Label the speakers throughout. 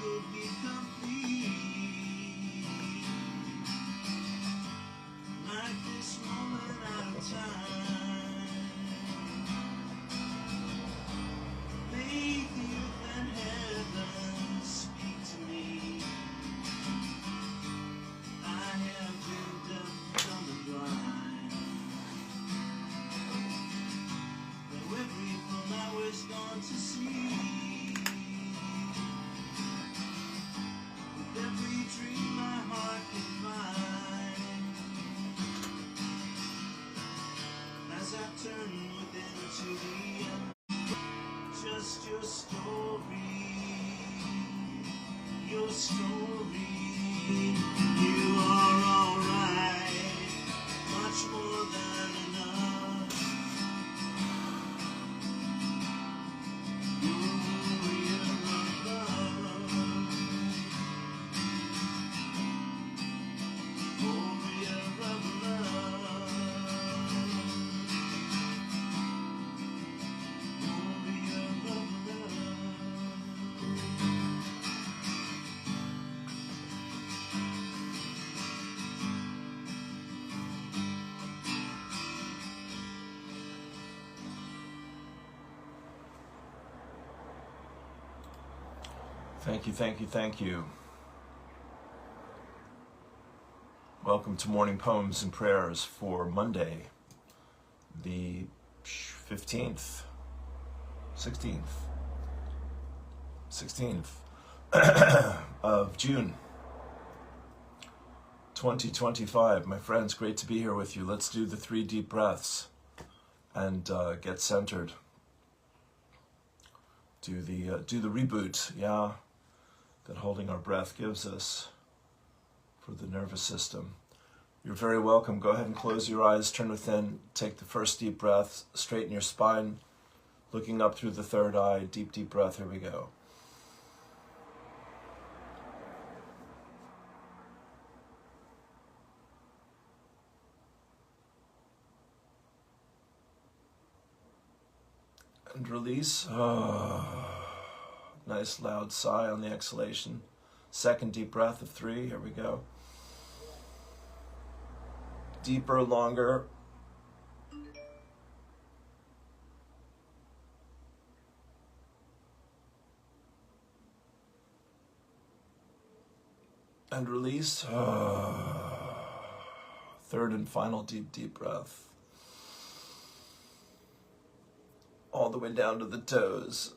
Speaker 1: could be complete. Like this moment out of time, make the earth and heaven speak to me. I have been deaf, dumb and blind. Though every fool I was gone to see. With every dream my heart can find. As I turn within to the end, just your story, your story. You are alright, much more than enough. Warrior of love, warrior of love.
Speaker 2: Thank you, thank you, thank you. Welcome to Morning Poems and Prayers for Monday, the 15th, 16th of June, 2025. My friends, great to be here with you. Let's do the 3 deep breaths and get centered. Do the reboot, yeah, that holding our breath gives us for the nervous system. You're very welcome. Go ahead and close your eyes, turn within, take the first deep breath, straighten your spine, looking up through the third eye, deep, deep breath. Here we go. And release. Nice loud sigh on the exhalation. Second deep breath of 3. Here we go. Deeper, longer. And release. Third and final deep, deep breath. All the way down to the toes.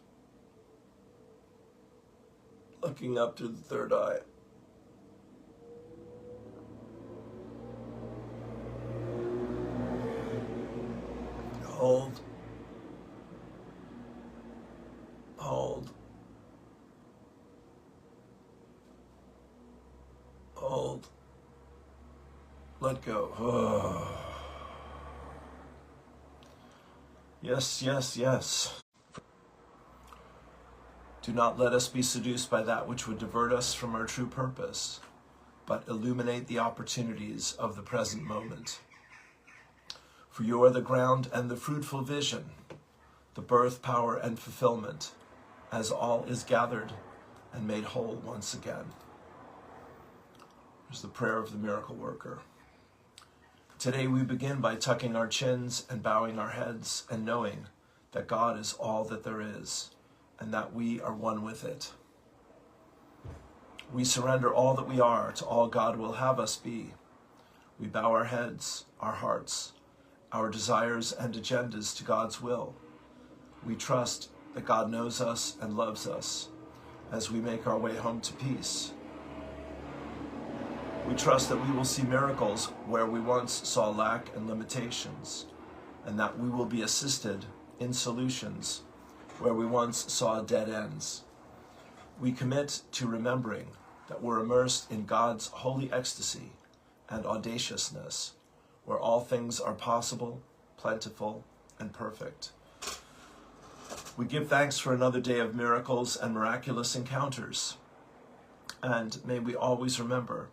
Speaker 2: Looking up through the third eye. Hold. Hold. Hold. Let go. Yes, yes, yes. Do not let us be seduced by that which would divert us from our true purpose, but illuminate the opportunities of the present moment. For you are the ground and the fruitful vision, the birth, power, and fulfillment, as all is gathered and made whole once again. There's the prayer of the miracle worker. Today we begin by tucking our chins and bowing our heads and knowing that God is all that there is, and that we are one with it. We surrender all that we are to all God will have us be. We bow our heads, our hearts, our desires and agendas to God's will. We trust that God knows us and loves us as we make our way home to peace. We trust that we will see miracles where we once saw lack and limitations, and that we will be assisted in solutions where we once saw dead ends. We commit to remembering that we're immersed in God's holy ecstasy and audaciousness, where all things are possible, plentiful, and perfect. We give thanks for another day of miracles and miraculous encounters. And may we always remember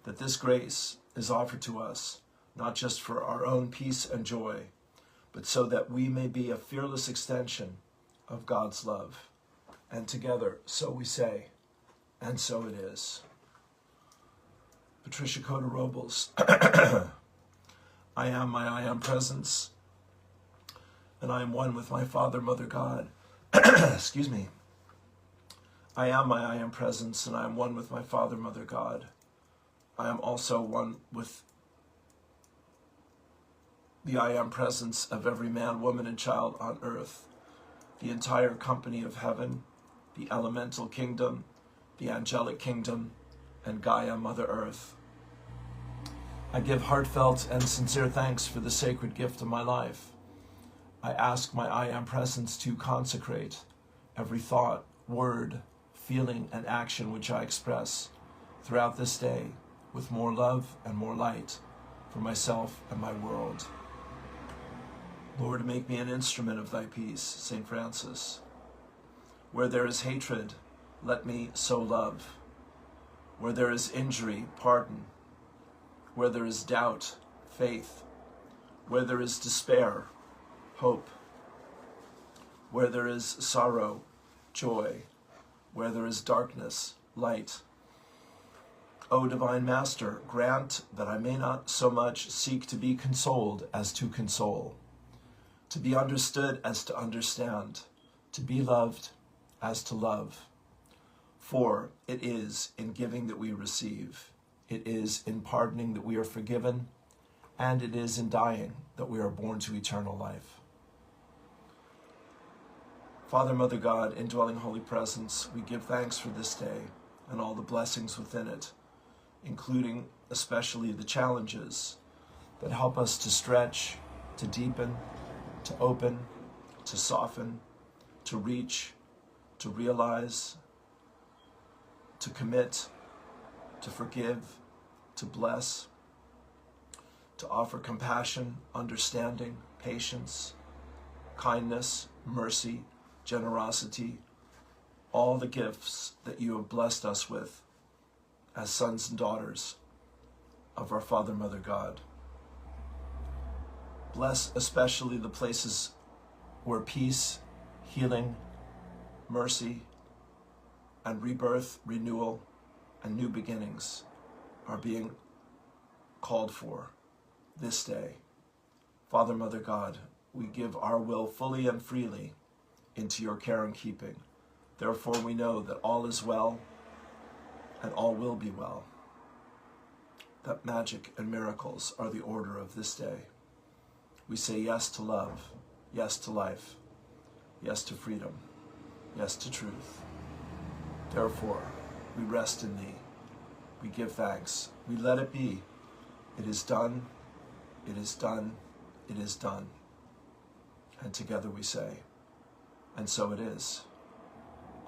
Speaker 2: that this grace is offered to us, not just for our own peace and joy, but so that we may be a fearless extension of God's love. And together, so we say, And so it is. Patricia Coda Robles. I am my I am presence, and I am one with my Father, Mother, God. Excuse me. I am my I am presence, and I am one with my Father, Mother, God. I am also one with the I am presence of every man, woman, and child on earth, the entire company of heaven, the elemental kingdom, the angelic kingdom, and Gaia, Mother Earth. I give heartfelt and sincere thanks for the sacred gift of my life. I ask my I am presence to consecrate every thought, word, feeling, and action which I express throughout this day with more love and more light for myself and my world. Lord, make me an instrument of thy peace, St. Francis. Where there is hatred, let me sow love. Where there is injury, pardon. Where there is doubt, faith. Where there is despair, hope. Where there is sorrow, joy. Where there is darkness, light. O Divine Master, grant that I may not so much seek to be consoled as to console, to be understood as to understand, to be loved as to love. For it is in giving that we receive, it is in pardoning that we are forgiven, and it is in dying that we are born to eternal life. Father, Mother, God, indwelling Holy Presence, we give thanks for this day and all the blessings within it, including especially the challenges that help us to stretch, to deepen, to open, to soften, to reach, to realize, to commit, to forgive, to bless, to offer compassion, understanding, patience, kindness, mercy, generosity, all the gifts that you have blessed us with as sons and daughters of our Father, Mother, God. Bless especially the places where peace, healing, mercy, and rebirth, renewal, and new beginnings are being called for this day. Father, Mother, God, we give our will fully and freely into your care and keeping. Therefore, we know that all is well and all will be well, that magic and miracles are the order of this day. We say yes to love, yes to life, yes to freedom, yes to truth. Therefore, we rest in thee. We give thanks. We let it be. It is done. It is done. It is done. And together we say, and so it is.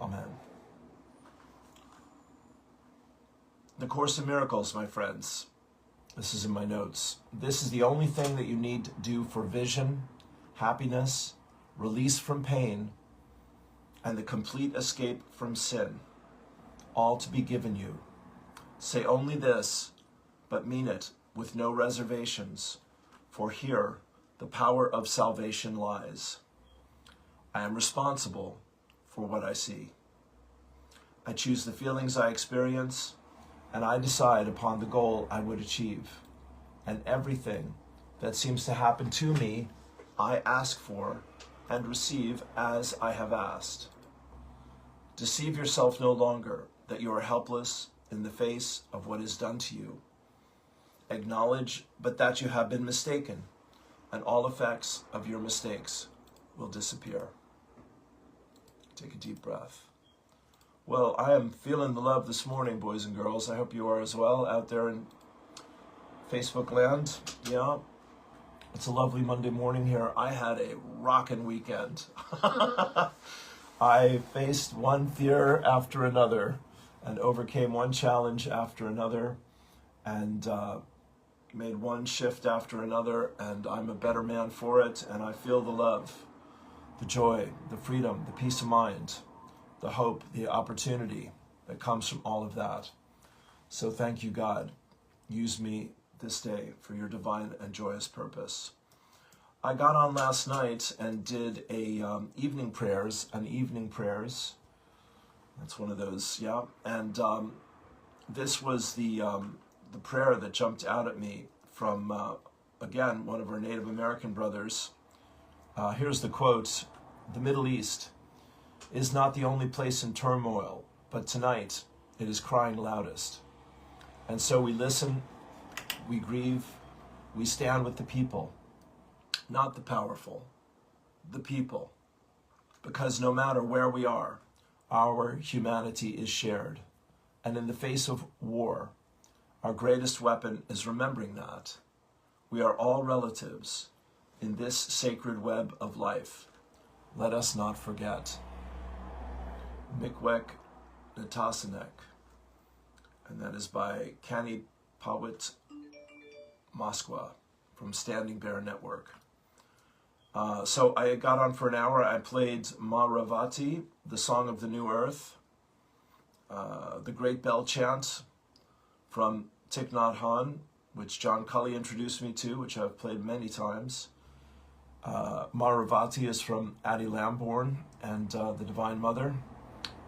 Speaker 2: Amen. The Course in Miracles, my friends. This is in my notes. This is the only thing that you need to do for vision, happiness, release from pain, and the complete escape from sin. All to be given you. Say only this, but mean it with no reservations, for here the power of salvation lies. I am responsible for what I see. I choose the feelings I experience, and I decide upon the goal I would achieve. And everything that seems to happen to me, I ask for and receive as I have asked. Deceive yourself no longer that you are helpless in the face of what is done to you. Acknowledge but that you have been mistaken, and all effects of your mistakes will disappear. Take a deep breath. Well, I am feeling the love this morning, boys and girls. I hope you are as well out there in Facebook land. Yeah, it's a lovely Monday morning here. I had a rockin' weekend. I faced one fear after another and overcame one challenge after another and made one shift after another, and I'm a better man for it, and I feel the love, the joy, the freedom, the peace of mind, the hope, the opportunity that comes from all of that. So thank you, God. Use me this day for your divine and joyous purpose. I got on last night and did an evening prayers. It's one of those, yeah. And this was the prayer that jumped out at me from, again, one of our Native American brothers. Here's the quote: "The Middle East is not the only place in turmoil, but tonight it is crying loudest. And so we listen, we grieve, we stand with the people, not the powerful, the people, because no matter where we are, our humanity is shared. And in the face of war, our greatest weapon is remembering that we are all relatives in this sacred web of life. Let us not forget." Mikwek Natasanek, and that is by Kani Pawit Moskwa from Standing Bear Network. So I got on for an hour. I played Maravati, the Song of the New Earth, the Great Bell Chant from Thich Nhat Hanh, which John Cully introduced me to, which I've played many times. Maravati is from Addie Lamborn and the Divine Mother.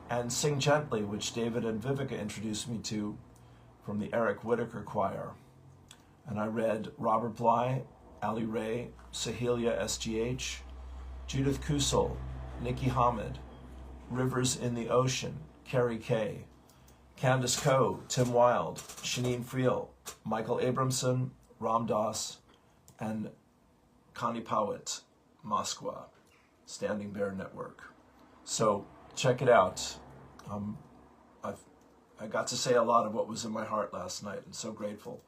Speaker 2: And Sing Gently, which David and Vivica introduced me to from the Eric Whitaker Choir. And I read Robert Bly, Ali Ray, Sahelia SGH, Judith Kusel, Nikki Hamid, Rivers in the Ocean, Carrie Kay, Candace Coe, Tim Wilde, Shanine Friel, Michael Abramson, Ram Dass, and Connie Pawit, Moskwa, Standing Bear Network. So check it out. I got to say a lot of what was in my heart last night, and so grateful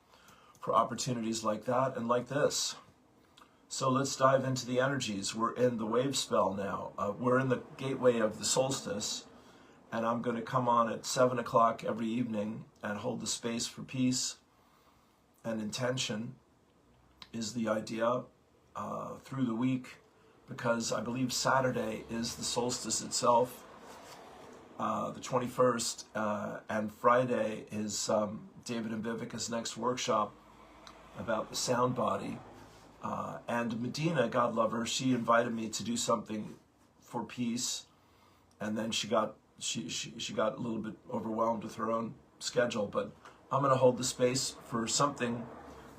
Speaker 2: for opportunities like that and like this. So let's dive into the energies. We're in the wave spell now. We're in the gateway of the solstice, and I'm going to come on at 7 o'clock every evening and hold the space for peace and intention is the idea through the week, because I believe Saturday is the solstice itself, the 21st, and Friday is David and Vivica's next workshop about the sound body. And Medina, God love her, she invited me to do something for peace, and then she got a little bit overwhelmed with her own schedule. But I'm going to hold the space for something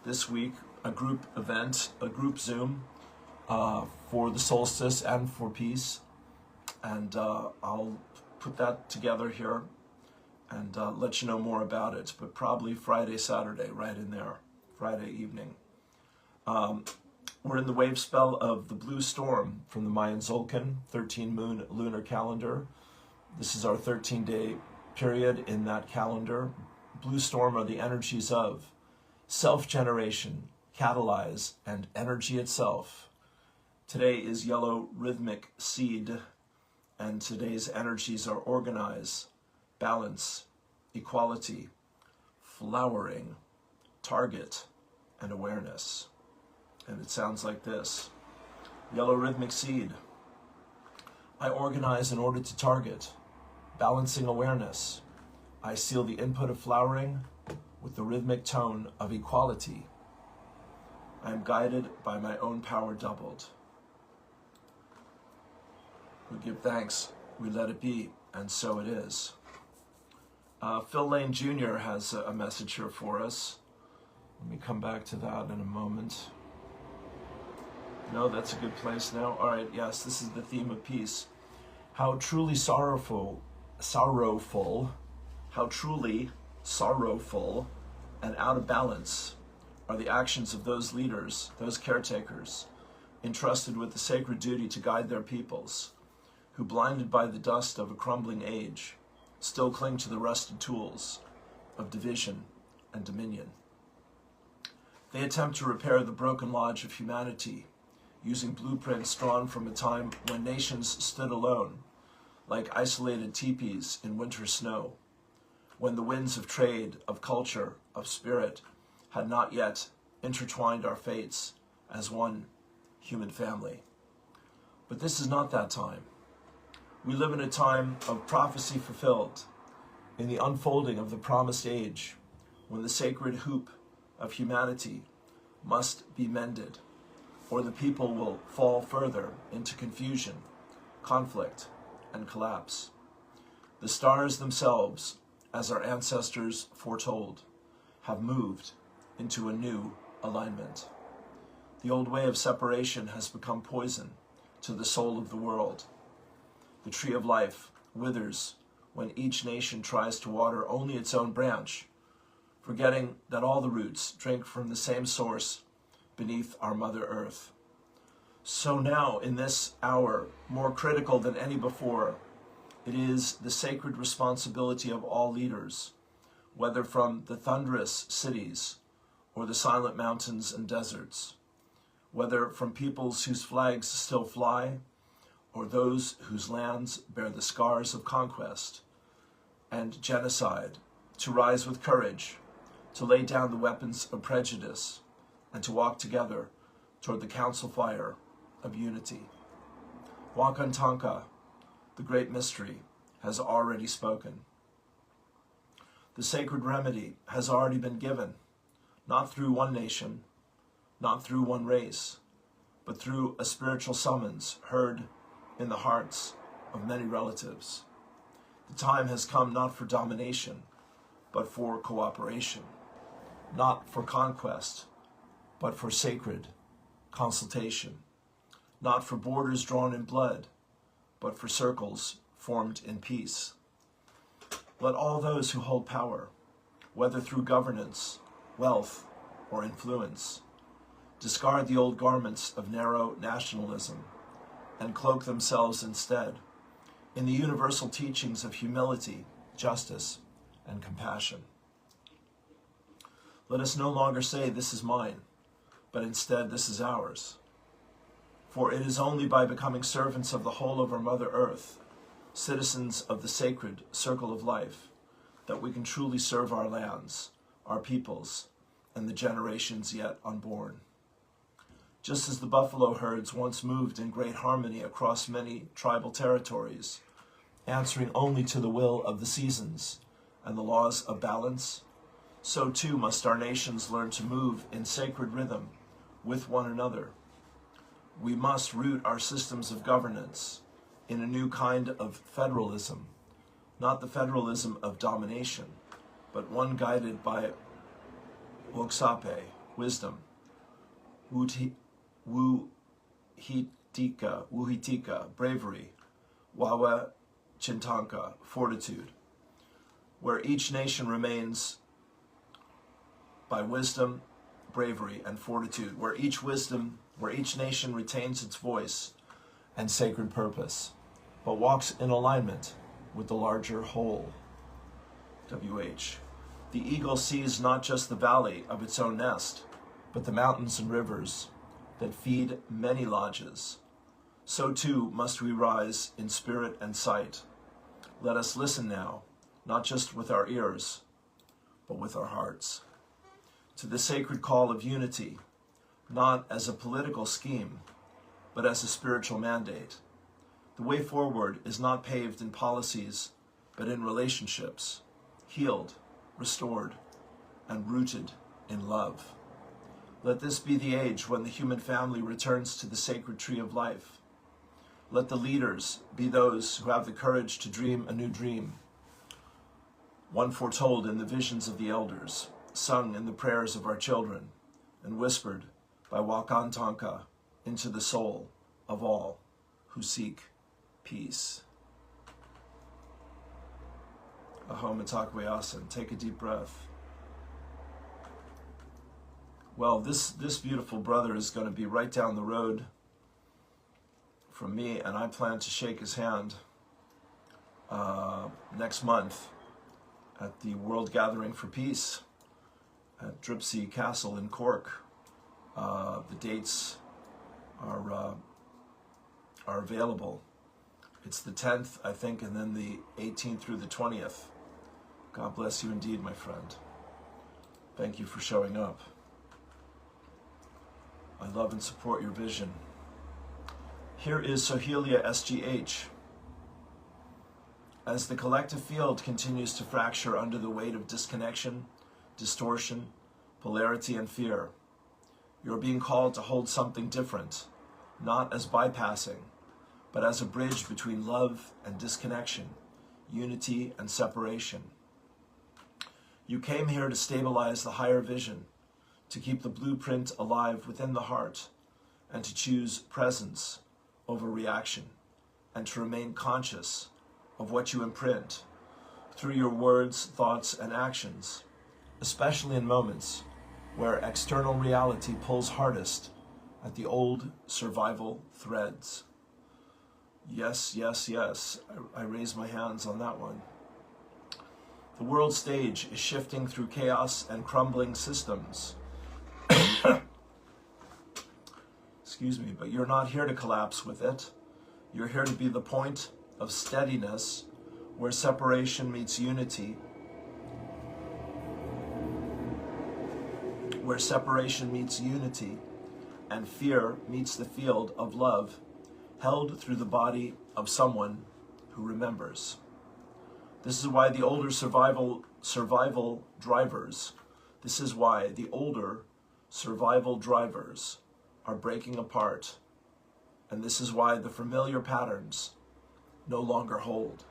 Speaker 2: this week, a group event, a group Zoom for the solstice and for peace, and I'll put that together here and let you know more about it, but probably Friday, Saturday, right in there, Friday evening. We're in the wave spell of the blue storm from the Mayan Zolkin 13-moon lunar calendar. This is our 13-day period in that calendar. Blue storm are the energies of self-generation, catalyze, and energy itself. Today is yellow rhythmic seed, and today's energies are organize, balance, equality, flowering, target, and awareness. And it sounds like this. Yellow rhythmic seed. I organize in order to target, balancing awareness. I seal the input of flowering with the rhythmic tone of equality. I am guided by my own power doubled. We give thanks, we let it be, and so it is. Phil Lane Jr. has a message here for us. Let me come back to that in a moment. No, that's a good place now. All right, yes, this is the theme of peace. How truly sorrowful, how truly sorrowful and out of balance are the actions of those leaders, those caretakers, entrusted with the sacred duty to guide their peoples, who, blinded by the dust of a crumbling age, still cling to the rusted tools of division and dominion. They attempt to repair the broken lodge of humanity, using blueprints drawn from a time when nations stood alone, like isolated teepees in winter snow, when the winds of trade, of culture, of spirit had not yet intertwined our fates as one human family. But this is not that time. We live in a time of prophecy fulfilled, in the unfolding of the promised age, when the sacred hoop of humanity must be mended, or the people will fall further into confusion, conflict, and collapse. The stars themselves, as our ancestors foretold, have moved into a new alignment. The old way of separation has become poison to the soul of the world. The tree of life withers when each nation tries to water only its own branch, forgetting that all the roots drink from the same source beneath our Mother Earth. So now, in this hour, more critical than any before, it is the sacred responsibility of all leaders, whether from the thunderous cities or the silent mountains and deserts, whether from peoples whose flags still fly or those whose lands bear the scars of conquest and genocide, to rise with courage, to lay down the weapons of prejudice, and to walk together toward the council fire of unity. Wakantanka, the great mystery, has already spoken. The sacred remedy has already been given, not through one nation, not through one race, but through a spiritual summons heard in the hearts of many relatives. The time has come not for domination, but for cooperation, not for conquest, but for sacred consultation, not for borders drawn in blood, but for circles formed in peace. Let all those who hold power, whether through governance, wealth, or influence, discard the old garments of narrow nationalism and cloak themselves instead in the universal teachings of humility, justice, and compassion. Let us no longer say, "This is mine," but instead, "This is ours." For it is only by becoming servants of the whole of our Mother Earth, citizens of the sacred circle of life, that we can truly serve our lands, our peoples, and the generations yet unborn. Just as the buffalo herds once moved in great harmony across many tribal territories, answering only to the will of the seasons and the laws of balance, so too must our nations learn to move in sacred rhythm with one another. We must root our systems of governance in a new kind of federalism, not the federalism of domination, but one guided by Woksape, wisdom, Wuhitika, bravery, Wawa Chintanka, fortitude, where each nation remains by wisdom, bravery, and fortitude, where each nation retains its voice and sacred purpose, but walks in alignment with the larger whole. WH. The eagle sees not just the valley of its own nest, but the mountains and rivers that feed many lodges. So too must we rise in spirit and sight. Let us listen now, not just with our ears, but with our hearts, to the sacred call of unity, not as a political scheme, but as a spiritual mandate. The way forward is not paved in policies, but in relationships, healed, restored, and rooted in love. Let this be the age when the human family returns to the sacred tree of life. Let the leaders be those who have the courage to dream a new dream, one foretold in the visions of the elders, sung in the prayers of our children, and whispered by Wakantanka into the soul of all who seek peace. Aho Mitakwe Asan. Take a deep breath. Well, this beautiful brother is going to be right down the road from me, and I plan to shake his hand next month at the World Gathering for Peace at Dripsey Castle in Cork. The dates are available. It's the 10th, I think, and then the 18th through the 20th. God bless you indeed, my friend. Thank you for showing up. I love and support your vision. Here is Sohelia SGH. As the collective field continues to fracture under the weight of disconnection, distortion, polarity, and fear, you're being called to hold something different, not as bypassing, but as a bridge between love and disconnection, unity, and separation. You came here to stabilize the higher vision, to keep the blueprint alive within the heart, and to choose presence over reaction, and to remain conscious of what you imprint through your words, thoughts, and actions, especially in moments where external reality pulls hardest at the old survival threads. Yes, yes, yes, I raise my hands on that one. The world stage is shifting through chaos and crumbling systems. Excuse me, but you're not here to collapse with it. You're here to be the point of steadiness where separation meets unity, where separation meets unity and fear meets the field of love held through the body of someone who remembers. This is why the older survival drivers are breaking apart, and this is why the familiar patterns no longer hold.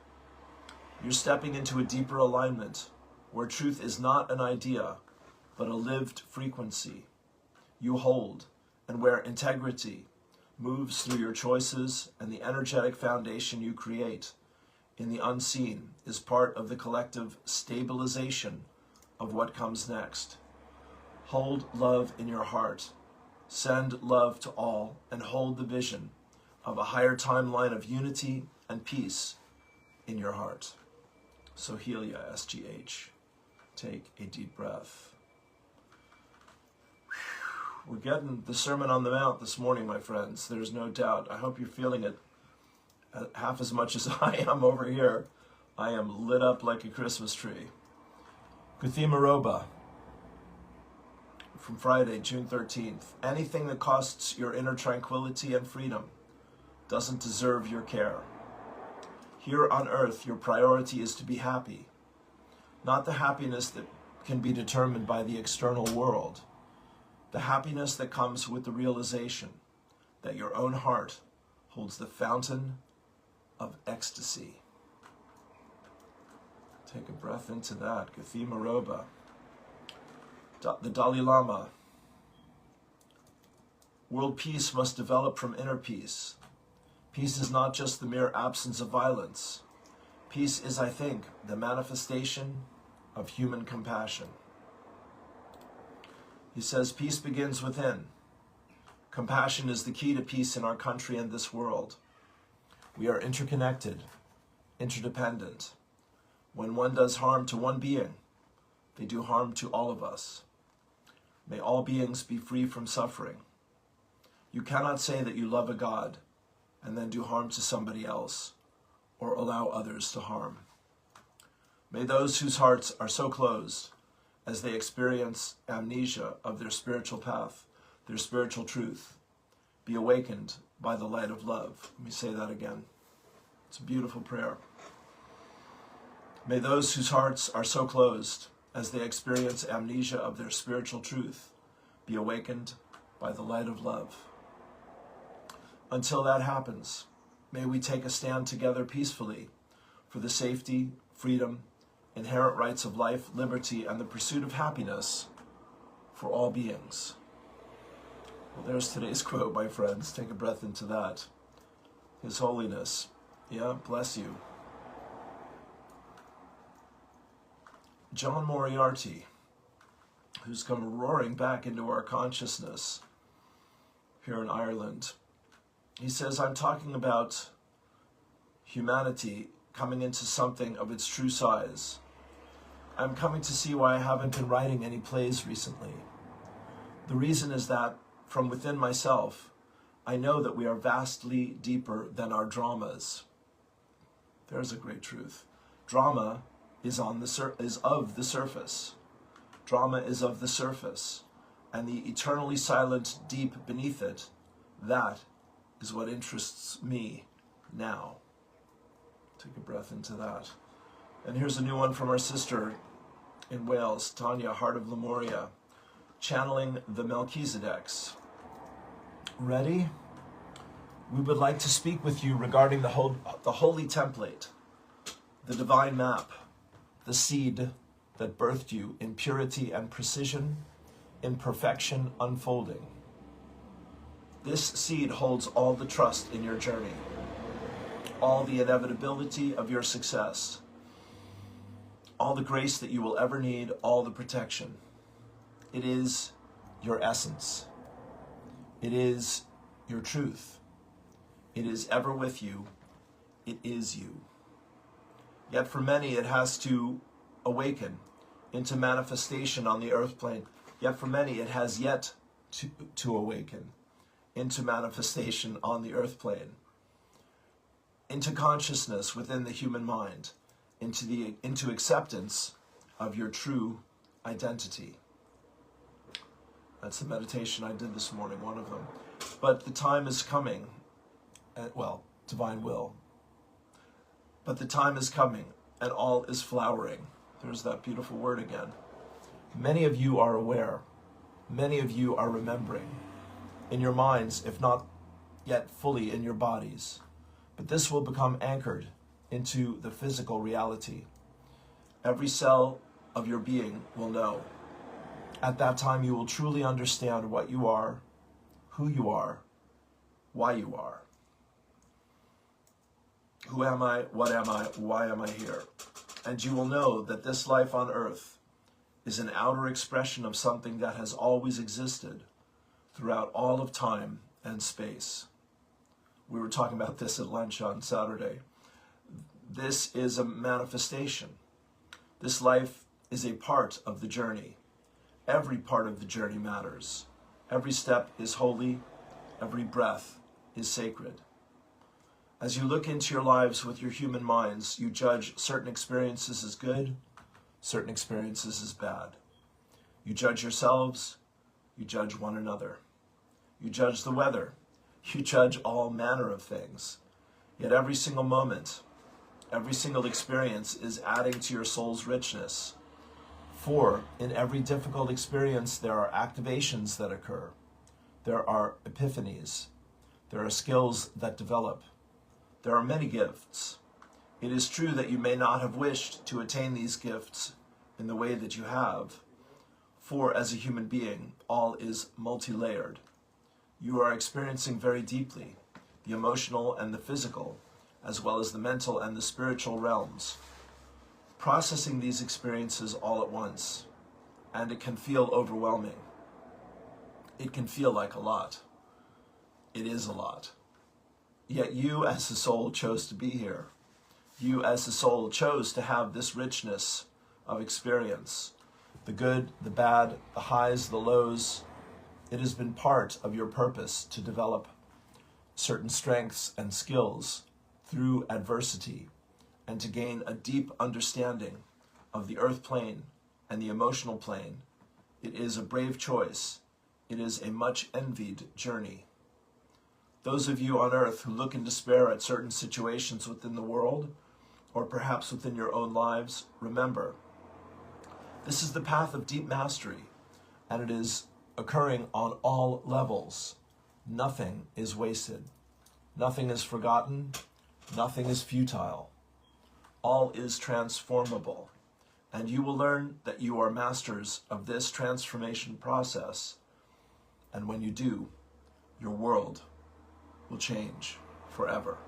Speaker 2: You're stepping into a deeper alignment where truth is not an idea, but a lived frequency you hold, and where integrity moves through your choices, and the energetic foundation you create in the unseen is part of the collective stabilization of what comes next. Hold love in your heart. Send love to all, and hold the vision of a higher timeline of unity and peace in your heart. Sohelia, SGH. Take a deep breath. We're getting the Sermon on the Mount this morning, my friends. There's no doubt. I hope you're feeling it half as much as I am over here. I am lit up like a Christmas tree. Kuthima from Friday, June 13th. Anything that costs your inner tranquility and freedom doesn't deserve your care. Here on earth, your priority is to be happy, not the happiness that can be determined by the external world. The happiness that comes with the realization that your own heart holds the fountain of ecstasy. Take a breath into that. Kuthima Roba. The Dalai Lama. World peace must develop from inner peace. Peace is not just the mere absence of violence. Peace is, I think, the manifestation of human compassion. He says, peace begins within. Compassion is the key to peace in our country and this world. We are interconnected, interdependent. When one does harm to one being, they do harm to all of us. May all beings be free from suffering. You cannot say that you love a God and then do harm to somebody else or allow others to harm. May those whose hearts are so closed as they experience amnesia of their spiritual path, their spiritual truth, be awakened by the light of love. Let me say that again. It's a beautiful prayer. May those whose hearts are so closed as they experience amnesia of their spiritual truth be awakened by the light of love. Until that happens, may we take a stand together peacefully for the safety, freedom, inherent rights of life, liberty, and the pursuit of happiness for all beings. Well, there's today's quote, my friends. Take a breath into that. His Holiness. Yeah, bless you. John Moriarty, who's come roaring back into our consciousness here in Ireland. He says, I'm talking about humanity coming into something of its true size. I'm coming to see why I haven't been writing any plays recently. The reason is that from within myself, I know that we are vastly deeper than our dramas. There's a great truth. Drama is of the surface. Drama is of the surface, and the eternally silent deep beneath it, that is what interests me now. Take a breath into that. And here's a new one from our sister in Wales, Tanya, Heart of Lemuria, channeling the Melchizedeks. Ready? We would like to speak with you regarding the holy template, the divine map, the seed that birthed you in purity and precision, in perfection unfolding. This seed holds all the trust in your journey, all the inevitability of your success, all the grace that you will ever need, all the protection. It is your essence. It is your truth. It is ever with you. It is you. Yet for many it has to awaken into manifestation on the earth plane. Yet for many it has yet to awaken into manifestation on the earth plane, into consciousness within the human mind, into acceptance of your true identity. That's the meditation I did this morning, one of them. But the time is coming, divine will. But the time is coming, and all is flowering. There's that beautiful word again. Many of you are aware. Many of you are remembering. In your minds, if not yet fully in your bodies. But this will become anchored into the physical reality. Every cell of your being will know. At that time, you will truly understand what you are, who you are, why you are. Who am I? What am I? Why am I here? And you will know that this life on earth is an outer expression of something that has always existed throughout all of time and space. We were talking about this at lunch on Saturday. This is a manifestation. This life is a part of the journey. Every part of the journey matters. Every step is holy. Every breath is sacred. As you look into your lives with your human minds, you judge certain experiences as good, certain experiences as bad. You judge yourselves, you judge one another. You judge the weather, you judge all manner of things. Yet every single moment, every single experience is adding to your soul's richness. For in every difficult experience, there are activations that occur. There are epiphanies. There are skills that develop. There are many gifts. It is true that you may not have wished to attain these gifts in the way that you have, for as a human being, all is multi-layered. You are experiencing very deeply the emotional and the physical, as well as the mental and the spiritual realms, processing these experiences all at once, and it can feel overwhelming. It can feel like a lot. It is a lot. Yet you as a soul chose to be here. You as a soul chose to have this richness of experience. The good, the bad, the highs, the lows. It has been part of your purpose to develop certain strengths and skills through adversity and to gain a deep understanding of the earth plane and the emotional plane. It is a brave choice. It is a much envied journey. Those of you on earth who look in despair at certain situations within the world, or perhaps within your own lives, remember, this is the path of deep mastery, and it is occurring on all levels. Nothing is wasted. Nothing is forgotten. Nothing is futile. All is transformable, and you will learn that you are masters of this transformation process, and when you do, your world will change forever.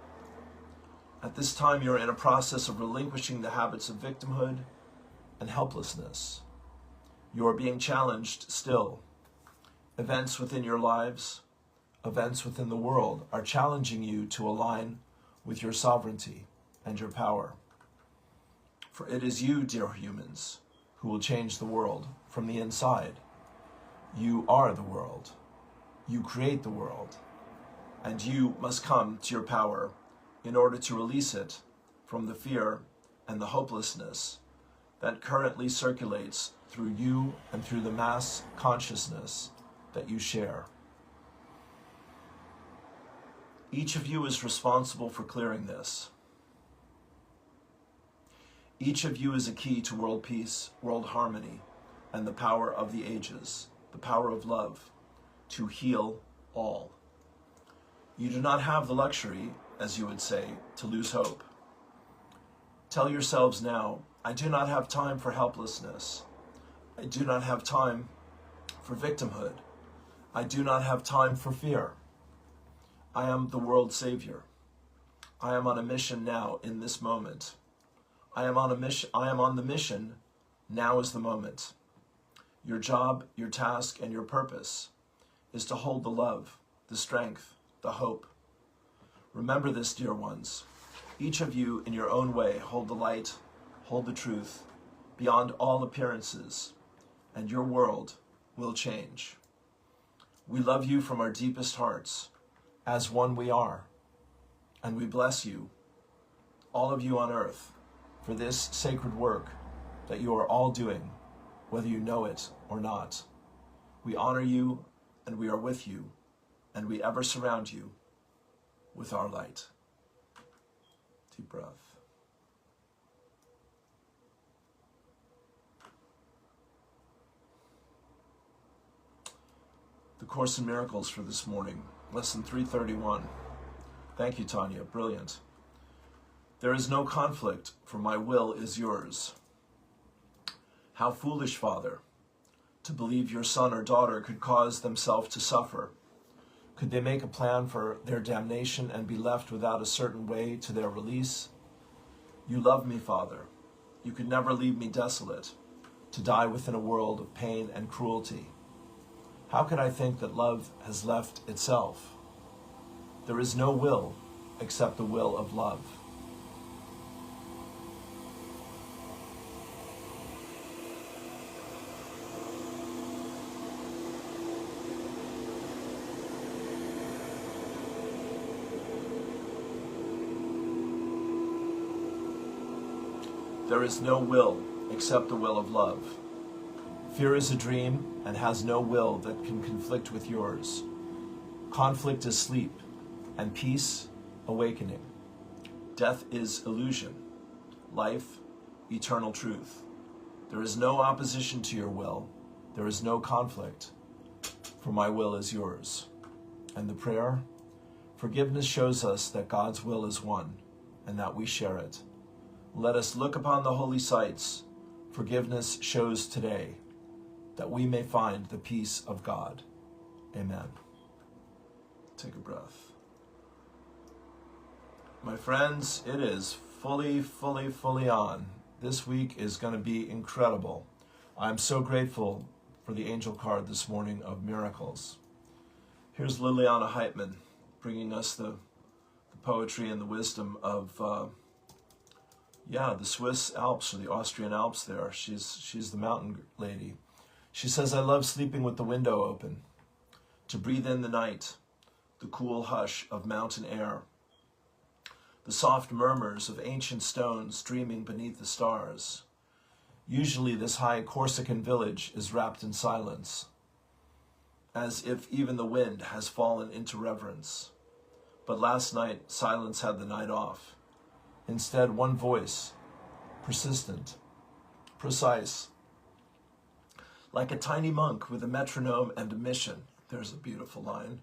Speaker 2: At this time, you're in a process of relinquishing the habits of victimhood and helplessness. You are being challenged still. Events within your lives, events within the world are challenging you to align with your sovereignty and your power. For it is you, dear humans, who will change the world from the inside. You are the world. You create the world. And you must come to your power in order to release it from the fear and the hopelessness that currently circulates through you and through the mass consciousness that you share. Each of you is responsible for clearing this. Each of you is a key to world peace, world harmony, and the power of the ages, the power of love, to heal all. You do not have the luxury, as you would say, to lose hope. Tell yourselves now, I do not have time for helplessness. I do not have time for victimhood. I do not have time for fear. I am the world's savior. I am on a mission now in this moment. I am on the mission. Now is the moment. Your job, your task, and your purpose is to hold the love, the strength, the hope. Remember this, dear ones. Each of you, in your own way, hold the light, hold the truth, beyond all appearances, and your world will change. We love you from our deepest hearts, as one we are, and we bless you, all of you on earth, for this sacred work that you are all doing, whether you know it or not. We honor you, and we are with you, and we ever surround you with our light. Deep breath. The Course in Miracles for this morning, lesson 331. Thank you, Tanya. Brilliant. There is no conflict, for my will is yours. How foolish, Father, to believe your son or daughter could cause themselves to suffer. Could they make a plan for their damnation and be left without a certain way to their release? You love me, Father. You could never leave me desolate, to die within a world of pain and cruelty. How could I think that love has left itself? There is no will except the will of love. There is no will except the will of love. Fear is a dream and has no will that can conflict with yours. Conflict is sleep, and peace, awakening. Death is illusion, life, eternal truth. There is no opposition to your will. There is no conflict, for my will is yours. And the prayer, forgiveness shows us that God's will is one, and that we share it. Let us look upon the holy sites. Forgiveness shows today that we may find the peace of God. Amen. Take a breath. My friends, it is fully on. This week is going to be incredible. I'm so grateful for the angel card this morning of miracles. Here's Liliana Heitman bringing us the poetry and the wisdom of the Swiss Alps, or the Austrian Alps there. She's the mountain lady. She says, I love sleeping with the window open, to breathe in the night, the cool hush of mountain air, the soft murmurs of ancient stones dreaming beneath the stars. Usually this high Corsican village is wrapped in silence, as if even the wind has fallen into reverence. But last night, silence had the night off. Instead, one voice, persistent, precise, like a tiny monk with a metronome and a mission. There's a beautiful line.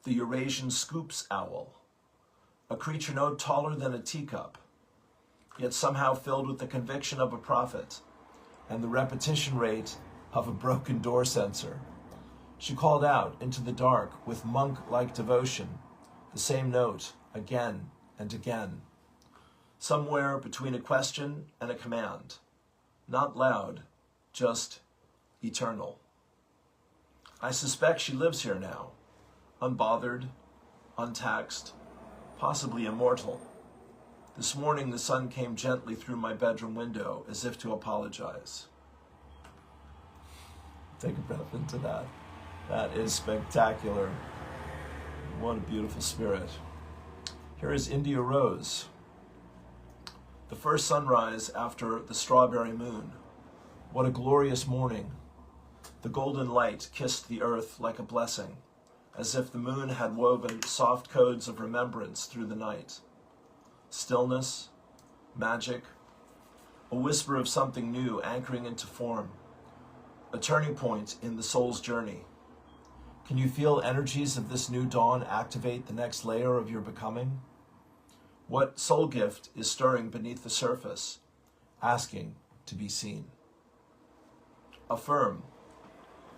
Speaker 2: The Eurasian scoops owl, a creature no taller than a teacup, yet somehow filled with the conviction of a prophet and the repetition rate of a broken door sensor. She called out into the dark with monk-like devotion, the same note again and again. Somewhere between a question and a command. Not loud, just eternal. I suspect she lives here now, unbothered, untaxed, possibly immortal. This morning the sun came gently through my bedroom window as if to apologize. Take a breath into that. That is spectacular. What a beautiful spirit. Here is India Rose. The first sunrise after the strawberry moon. What a glorious morning. The golden light kissed the earth like a blessing, as if the moon had woven soft codes of remembrance through the night. Stillness, magic, a whisper of something new anchoring into form, a turning point in the soul's journey. Can you feel energies of this new dawn activate the next layer of your becoming? What soul gift is stirring beneath the surface, asking to be seen? Affirm,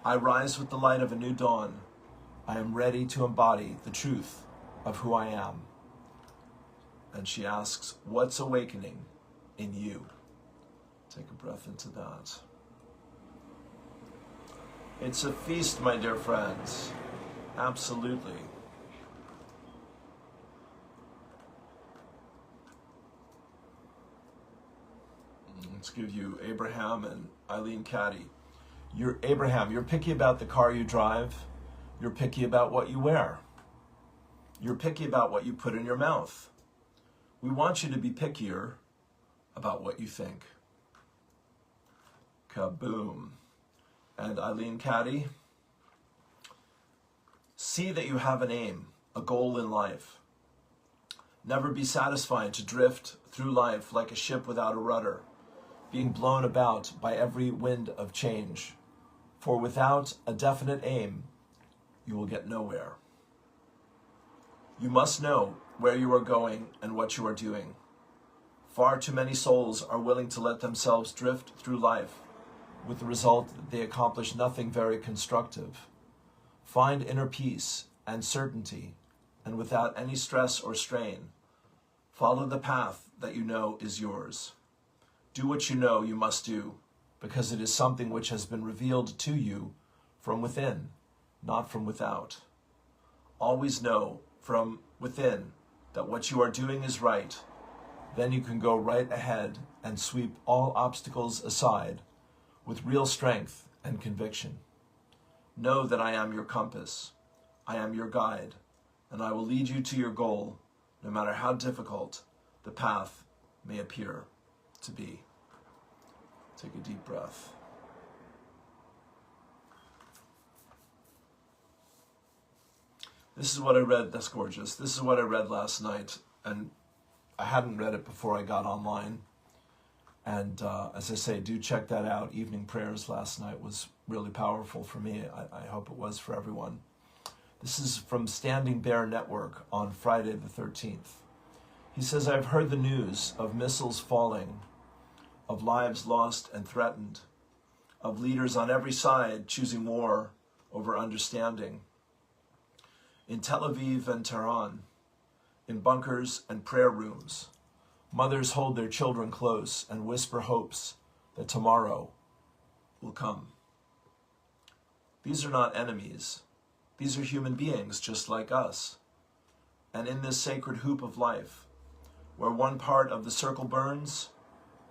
Speaker 2: I rise with the light of a new dawn. I am ready to embody the truth of who I am. And she asks, what's awakening in you? Take a breath into that. It's a feast, my dear friends. Absolutely. Let's give you Abraham and Eileen Caddy. You're Abraham, you're picky about the car you drive. You're picky about what you wear. You're picky about what you put in your mouth. We want you to be pickier about what you think. Kaboom. And Eileen Caddy, see that you have an aim, a goal in life. Never be satisfied to drift through life like a ship without a rudder, being blown about by every wind of change. For without a definite aim, you will get nowhere. You must know where you are going and what you are doing. Far too many souls are willing to let themselves drift through life, with the result that they accomplish nothing very constructive. Find inner peace and certainty, and without any stress or strain, follow the path that you know is yours. Do what you know you must do, because it is something which has been revealed to you from within, not from without. Always know from within that what you are doing is right. Then you can go right ahead and sweep all obstacles aside with real strength and conviction. Know that I am your compass, I am your guide, and I will lead you to your goal, no matter how difficult the path may appear to be. Take a deep breath. This is what I read, that's gorgeous. This is what I read last night, and I hadn't read it before I got online. And as I say, do check that out. Evening prayers last night was really powerful for me. I hope it was for everyone. This is from Standing Bear Network on Friday the 13th. He says, I've heard the news of missiles falling, of lives lost and threatened, of leaders on every side choosing war over understanding. In Tel Aviv and Tehran, in bunkers and prayer rooms, mothers hold their children close and whisper hopes that tomorrow will come. These are not enemies. These are human beings just like us. And in this sacred hoop of life, where one part of the circle burns,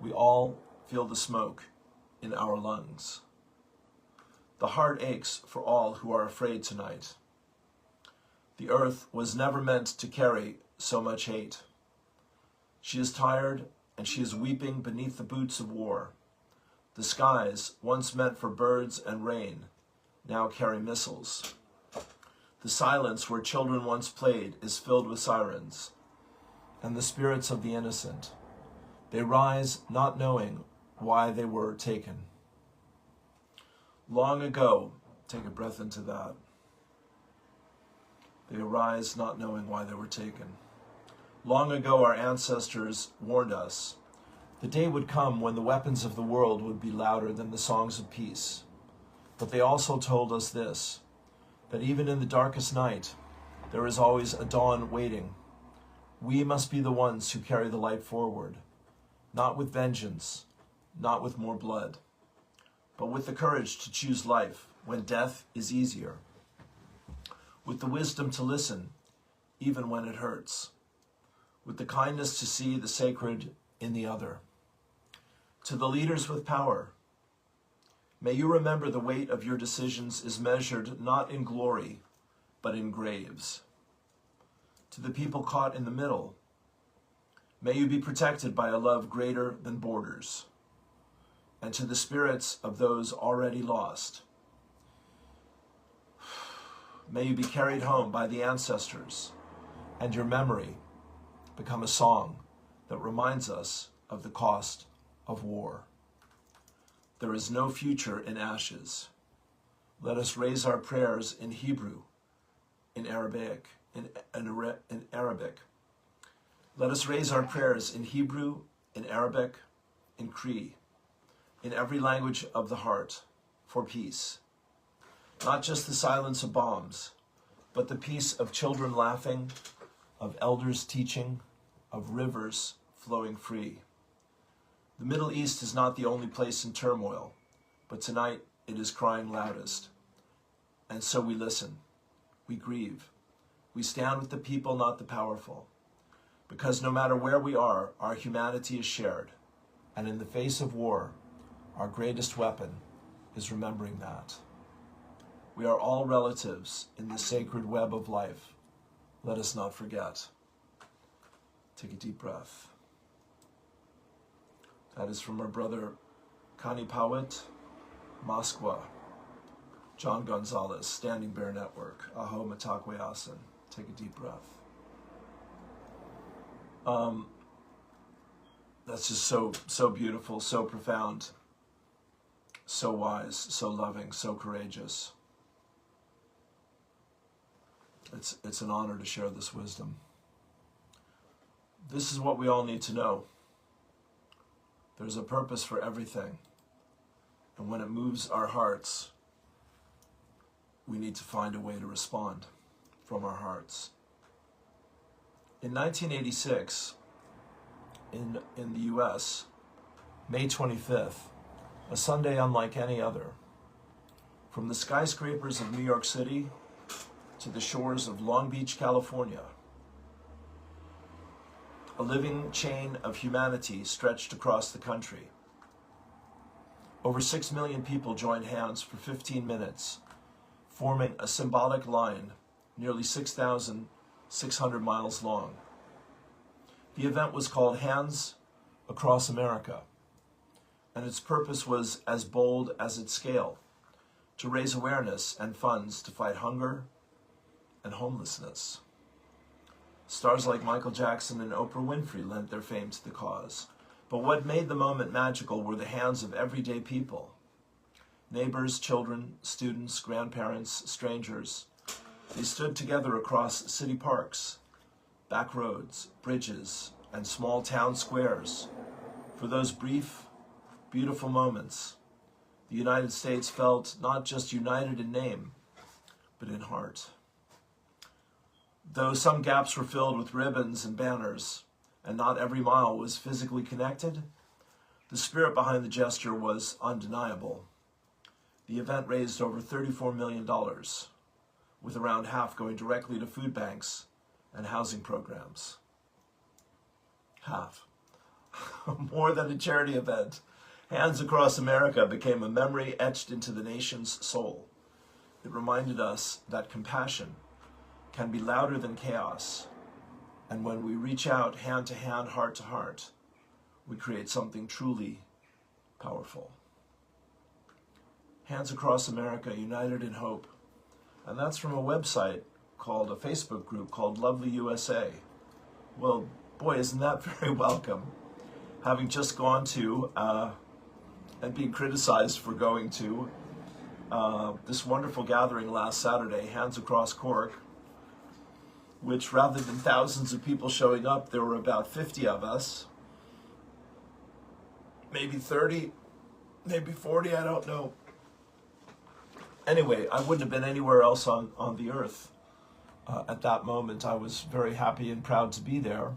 Speaker 2: we all feel the smoke in our lungs. The heart aches for all who are afraid tonight. The earth was never meant to carry so much hate. She is tired and she is weeping beneath the boots of war. The skies, once meant for birds and rain, now carry missiles. The silence where children once played is filled with sirens, and the spirits of the innocent. They rise not knowing why they were taken. Long ago, take a breath into that. They arise not knowing why they were taken. Long ago, our ancestors warned us the day would come when the weapons of the world would be louder than the songs of peace. But they also told us this, that even in the darkest night, there is always a dawn waiting. We must be the ones who carry the light forward, not with vengeance, not with more blood, but with the courage to choose life when death is easier, with the wisdom to listen even when it hurts, with the kindness to see the sacred in the other. To the leaders with power, may you remember the weight of your decisions is measured not in glory, but in graves. To the people caught in the middle, may you be protected by a love greater than borders. And to the spirits of those already lost, may you be carried home by the ancestors, and your memory become a song that reminds us of the cost of war. There is no future in ashes. Let us raise our prayers in Hebrew, in Arabic, Let us raise our prayers in Hebrew, in Arabic, in Cree, in every language of the heart, for peace. Not just the silence of bombs, but the peace of children laughing, of elders teaching, of rivers flowing free. The Middle East is not the only place in turmoil, but tonight it is crying loudest. And so we listen, we grieve, we stand with the people, not the powerful. Because no matter where we are, our humanity is shared. And in the face of war, our greatest weapon is remembering that. We are all relatives in the sacred web of life. Let us not forget. Take a deep breath. That is from our brother Kani Pawit, Moskwa, John Gonzalez, Standing Bear Network, Aho Matakwe Asen. Take a deep breath. That's just so beautiful, so profound, so wise, so loving, so courageous. It's an honor to share this wisdom. This is what we all need to know. There's a purpose for everything. And when it moves our hearts, we need to find a way to respond from our hearts. In 1986, in the US, May 25th, a Sunday unlike any other, from the skyscrapers of New York City to the shores of Long Beach, California, a living chain of humanity stretched across the country. Over 6 million people joined hands for 15 minutes, forming a symbolic line nearly 6,600 miles long. The event was called Hands Across America, and its purpose was as bold as its scale, to raise awareness and funds to fight hunger and homelessness. Stars like Michael Jackson and Oprah Winfrey lent their fame to the cause. But what made the moment magical were the hands of everyday people. Neighbors, children, students, grandparents, strangers. They stood together across city parks, back roads, bridges, and small town squares. For those brief, beautiful moments, the United States felt not just united in name, but in heart. Though some gaps were filled with ribbons and banners, and not every mile was physically connected, the spirit behind the gesture was undeniable. The event raised over $34 million, with around half going directly to food banks and housing programs. Half. More than a charity event, Hands Across America became a memory etched into the nation's soul. It reminded us that compassion can be louder than chaos, and when we reach out hand to hand, heart to heart, we create something truly powerful. Hands Across America, united in hope. And that's from a website called, a Facebook group called Lovely USA. Well, boy, isn't that very welcome. Having just gone to, and being criticized for going to, this wonderful gathering last Saturday, Hands Across Cork, which rather than thousands of people showing up, there were about 50 of us. Maybe 30, maybe 40, I don't know. Anyway, I wouldn't have been anywhere else on the earth at that moment. I was very happy and proud to be there.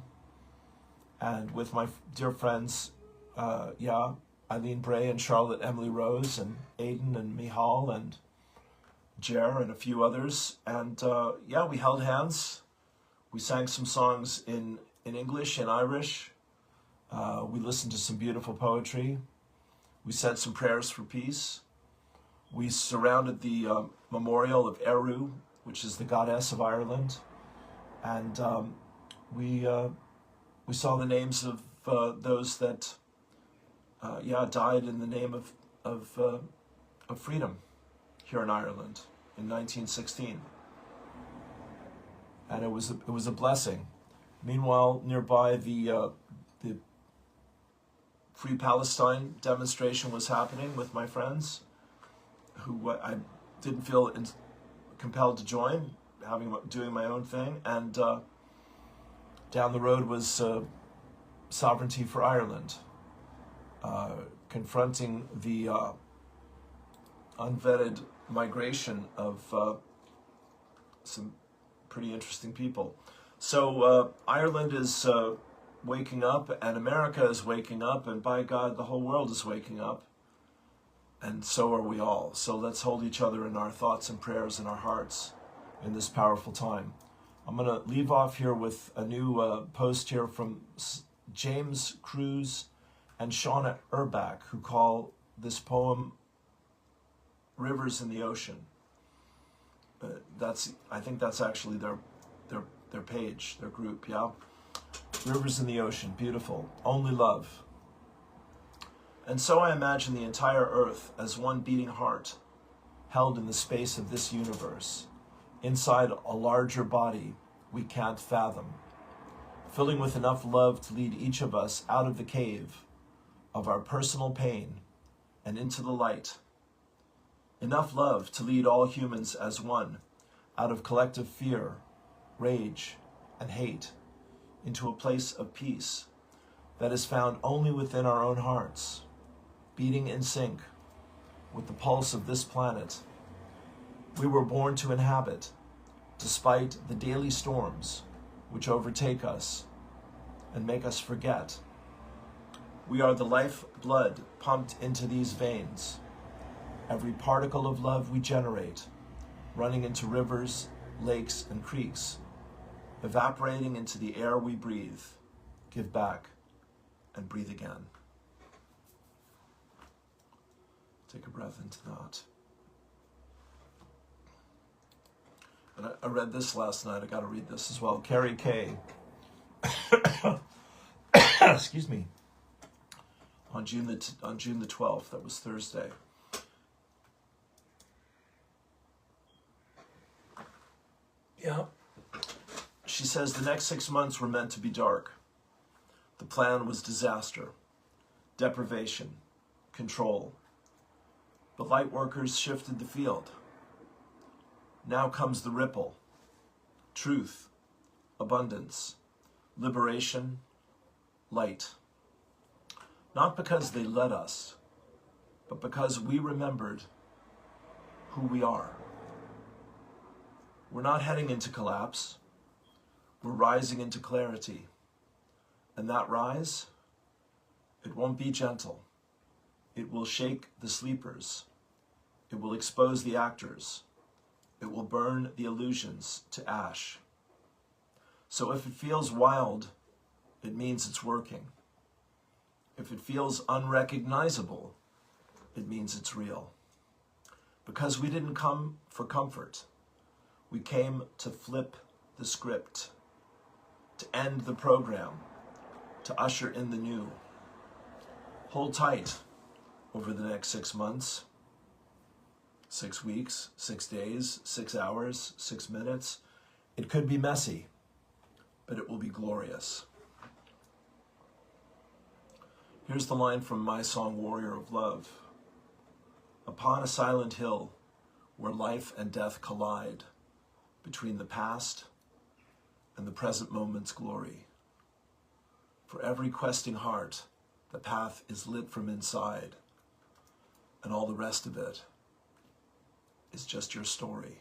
Speaker 2: And with my dear friends, Eileen Bray and Charlotte Emily Rose and Aidan and Mihal and Jer and a few others. And we held hands. We sang some songs in English and Irish. We listened to some beautiful poetry. We said some prayers for peace. We surrounded the memorial of Eru, which is the goddess of Ireland. And we saw the names of those that died in the name of freedom here in Ireland in 1916. And it was a blessing. Meanwhile, nearby the Free Palestine demonstration was happening with my friends, who I didn't feel compelled to join, doing my own thing, and Down the road was sovereignty for Ireland, confronting the unvetted migration of some pretty interesting people. So Ireland is waking up, and America is waking up, and by God, the whole world is waking up, and so are we all. So let's hold each other in our thoughts and prayers in our hearts in this powerful time. I'm going to leave off here with a new post here from James Cruz and Shauna Erbach, who call this poem Rivers in the Ocean. I think that's actually their page, their group, yeah? Rivers in the Ocean, beautiful, only love. And so I imagine the entire earth as one beating heart, held in the space of this universe, inside a larger body we can't fathom, filling with enough love to lead each of us out of the cave of our personal pain and into the light. Enough love to lead all humans as one out of collective fear, rage, and hate into a place of peace that is found only within our own hearts, beating in sync with the pulse of this planet we were born to inhabit, despite the daily storms which overtake us and make us forget. We are the life blood pumped into these veins, every particle of love we generate, running into rivers, lakes, and creeks, evaporating into the air we breathe, give back, and breathe again. Take a breath into that. And I read this last night. I got to read this as well. Carrie Kay, excuse me, on June the 12th. That was Thursday. Yeah. She says the next 6 months were meant to be dark. The plan was disaster, deprivation, control. But light workers shifted the field. Now comes the ripple, truth, abundance, liberation, light. Not because they led us, but because we remembered who we are. We're not heading into collapse. We're rising into clarity. And that rise, it won't be gentle. It will shake the sleepers. It will expose the actors. It will burn the illusions to ash. So if it feels wild, it means it's working. If it feels unrecognizable, it means it's real. Because we didn't come for comfort. We came to flip the script, to end the program, to usher in the new. Hold tight over the next 6 months, 6 weeks, 6 days, 6 hours, 6 minutes. It could be messy, but it will be glorious. Here's the line from my song, Warrior of Love. Upon a silent hill where life and death collide, between the past and the present moment's glory. For every questing heart, the path is lit from inside, and all the rest of it is just your story.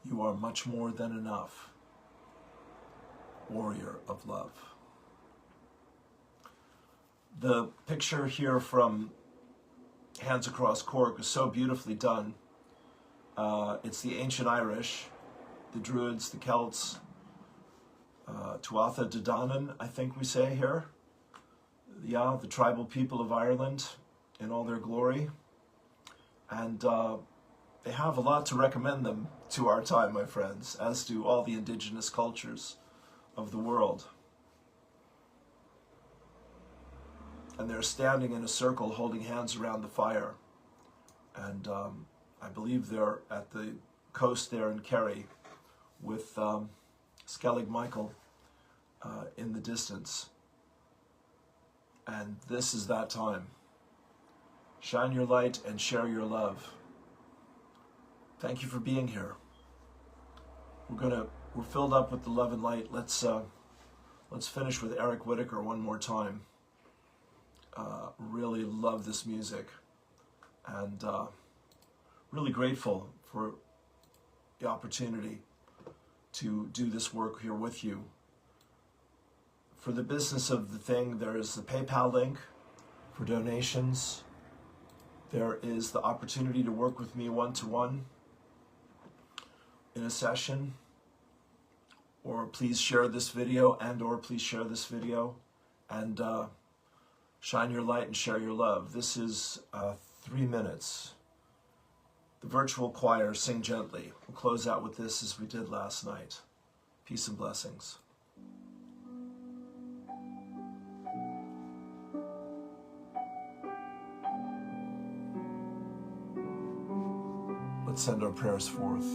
Speaker 2: You are much more than enough, warrior of love. The picture here from Hands Across Cork is so beautifully done. It's the ancient Irish, the Druids, the Celts, Tuatha De Danann, I think we say here. Yeah, the tribal people of Ireland in all their glory. And they have a lot to recommend them to our time, my friends, as do all the indigenous cultures of the world. And they're standing in a circle holding hands around the fire. And I believe they're at the coast there in Kerry with Skellig Michael in the distance. And this is that time. Shine your light and share your love. Thank you for being here. We're we're filled up with the love and light. Let's finish with Eric Whitaker one more time. Really love this music, and really grateful for the opportunity to do this work here with you. For the business of the thing, there is the PayPal link for donations. There is the opportunity to work with me one-to-one in a session. Or please share this video, and/or please share this video, and shine your light and share your love. This is 3 minutes. The virtual choir, sing gently. We'll close out with this as we did last night. Peace and blessings. Let's send our prayers forth.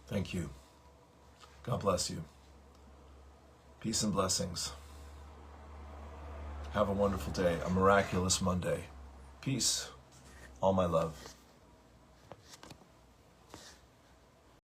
Speaker 2: Thank you. God bless you. Peace and blessings. Have a wonderful day, a miraculous Monday. Peace. All my love.